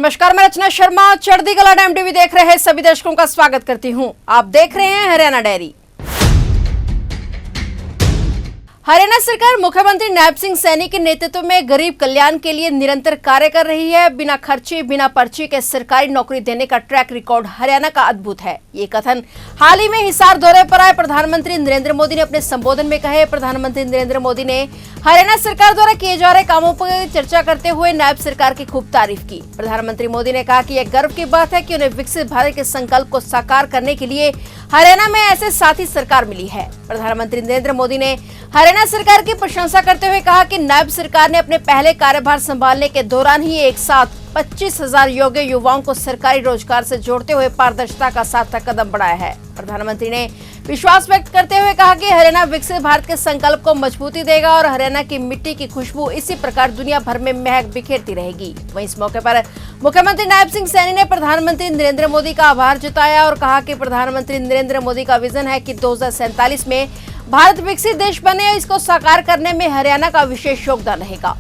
नमस्कार, मैं रचना शर्मा चढ़ती कला टाइम टीवी देख रहे सभी दर्शकों का स्वागत करती हूं। आप देख रहे हैं हरियाणा डायरी। हरियाणा सरकार मुख्यमंत्री नायब सिंह सैनी के नेतृत्व में गरीब कल्याण के लिए निरंतर कार्य कर रही है। बिना खर्चे बिना पर्ची के सरकारी नौकरी देने का ट्रैक रिकॉर्ड हरियाणा का अद्भुत है। ये कथन हाल ही में हिसार दौरे पर आए प्रधानमंत्री नरेंद्र मोदी ने अपने संबोधन में कहे। प्रधानमंत्री नरेंद्र मोदी ने हरियाणा सरकार द्वारा किए जा रहे कामों पर चर्चा करते हुए नायब सरकार की खूब तारीफ की। प्रधानमंत्री मोदी ने कहा कि यह गर्व की बात है कि उन्हें विकसित भारत के संकल्प को साकार करने के लिए हरियाणा में ऐसे साथी सरकार मिली है। प्रधानमंत्री नरेंद्र मोदी ने हरियाणा सरकार की प्रशंसा करते हुए कहा कि नायब सरकार ने अपने पहले कार्यभार संभालने के दौरान ही एक साथ 25,000 योग्य युवाओं को सरकारी रोजगार से जोड़ते हुए पारदर्शिता का सार्थक कदम बढ़ाया है। प्रधानमंत्री ने विश्वास व्यक्त करते हुए कहा कि हरियाणा विकसित भारत के संकल्प को मजबूती देगा और हरियाणा की मिट्टी की खुशबू इसी प्रकार दुनिया भर में महक बिखेरती रहेगी। वहीं इस मौके पर मुख्यमंत्री नायब सिंह सैनी ने प्रधानमंत्री नरेंद्र मोदी का आभार जताया और कहा कि प्रधानमंत्री नरेंद्र मोदी का विजन है कि 2047 में भारत विकसित देश बने। इसको साकार करने में हरियाणा का विशेष योगदान रहेगा।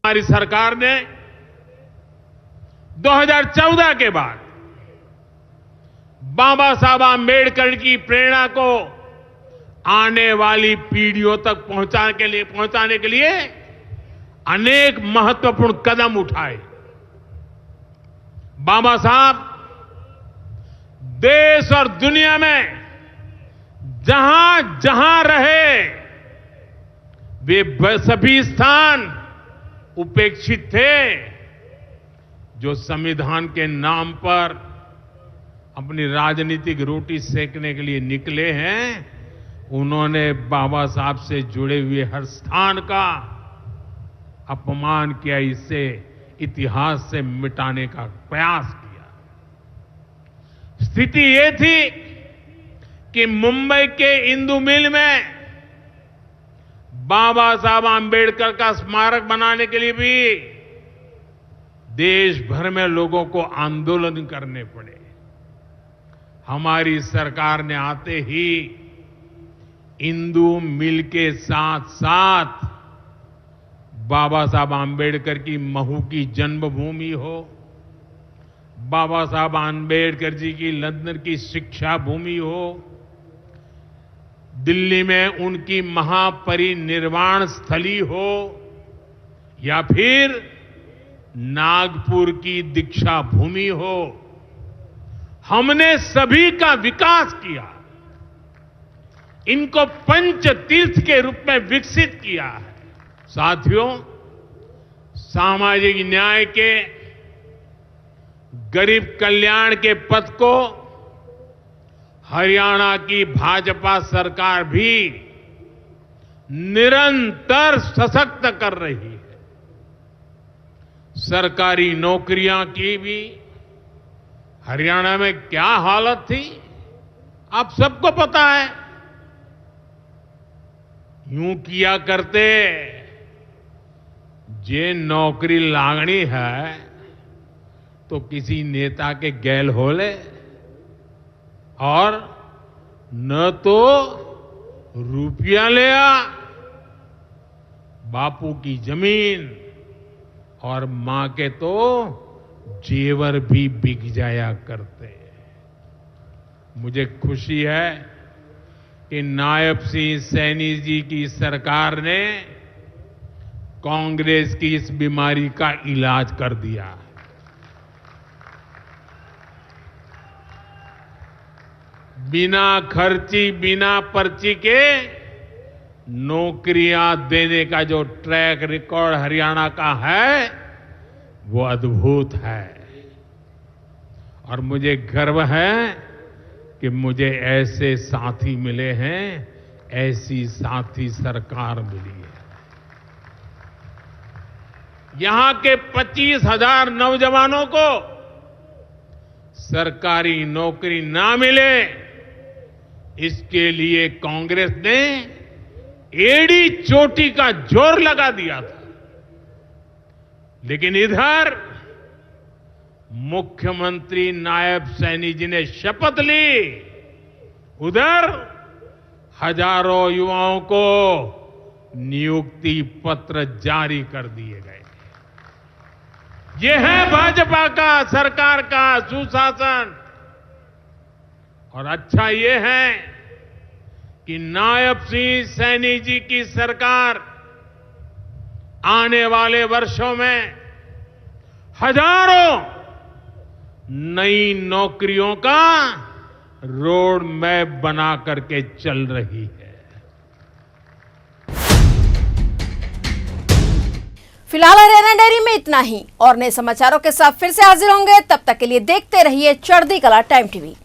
हमारी सरकार ने 2014 के बाद बाबा साहब आंबेडकर की प्रेरणा को आने वाली पीढ़ियों तक पहुंचाने के लिए अनेक महत्वपूर्ण कदम उठाए। बाबा साहब देश और दुनिया में जहां जहां रहे वे सभी स्थान उपेक्षित थे। जो संविधान के नाम पर अपनी राजनीतिक रोटी सेकने के लिए निकले हैं, उन्होंने बाबा साहब से जुड़े हुए हर स्थान का अपमान किया, इसे इतिहास से मिटाने का प्रयास किया। स्थिति ये थी कि मुंबई के इंदु मिल में बाबा साहब आंबेडकर का स्मारक बनाने के लिए भी देश भर में लोगों को आंदोलन करने पड़े। हमारी सरकार ने आते ही इंदु मिल के साथ साथ बाबा साहब आंबेडकर की महू की जन्मभूमि हो, बाबा साहब आंबेडकर जी की लंदन की शिक्षा भूमि हो, दिल्ली में उनकी महापरिनिर्वाण स्थली हो, या फिर नागपुर की दीक्षा भूमि हो, हमने सभी का विकास किया। इनको पंच तीर्थ के रूप में विकसित किया है। साथियों, सामाजिक न्याय के, गरीब कल्याण के पथ को हरियाणा की भाजपा सरकार भी निरंतर सशक्त कर रही है। सरकारी नौकरियां की भी हरियाणा में क्या हालत थी, आप सबको पता है। यूं किया करते, जे नौकरी लागनी है तो किसी नेता के गैल हो ले, और न तो रुपया ले आ, बापू की जमीन और मां के तो जेवर भी बिक जाया करते। मुझे खुशी है कि नायब सिंह सैनी जी की सरकार ने कांग्रेस की इस बीमारी का इलाज कर दिया। बिना खर्ची बिना पर्ची के नौकरियां देने का जो ट्रैक रिकॉर्ड हरियाणा का है, वो अद्भुत है। और मुझे गर्व है कि मुझे ऐसे साथी मिले हैं, ऐसी साथी सरकार मिली है। यहां के 25,000 नौजवानों को सरकारी नौकरी ना मिले, इसके लिए कांग्रेस ने एड़ी चोटी का जोर लगा दिया था। लेकिन इधर मुख्यमंत्री नायब सैनी जी ने शपथ ली, उधर हजारों युवाओं को नियुक्ति पत्र जारी कर दिए गए। ये है भाजपा का सरकार का सुशासन। और अच्छा ये है कि नायब सिंह सैनी जी की सरकार आने वाले वर्षों में हजारों नई नौकरियों का रोड मैप बना करके चल रही है। फिलहाल हरियाणा डायरी में इतना ही। और नए समाचारों के साथ फिर से हाजिर होंगे, तब तक के लिए देखते रहिए चढ़ती कला टाइम टीवी।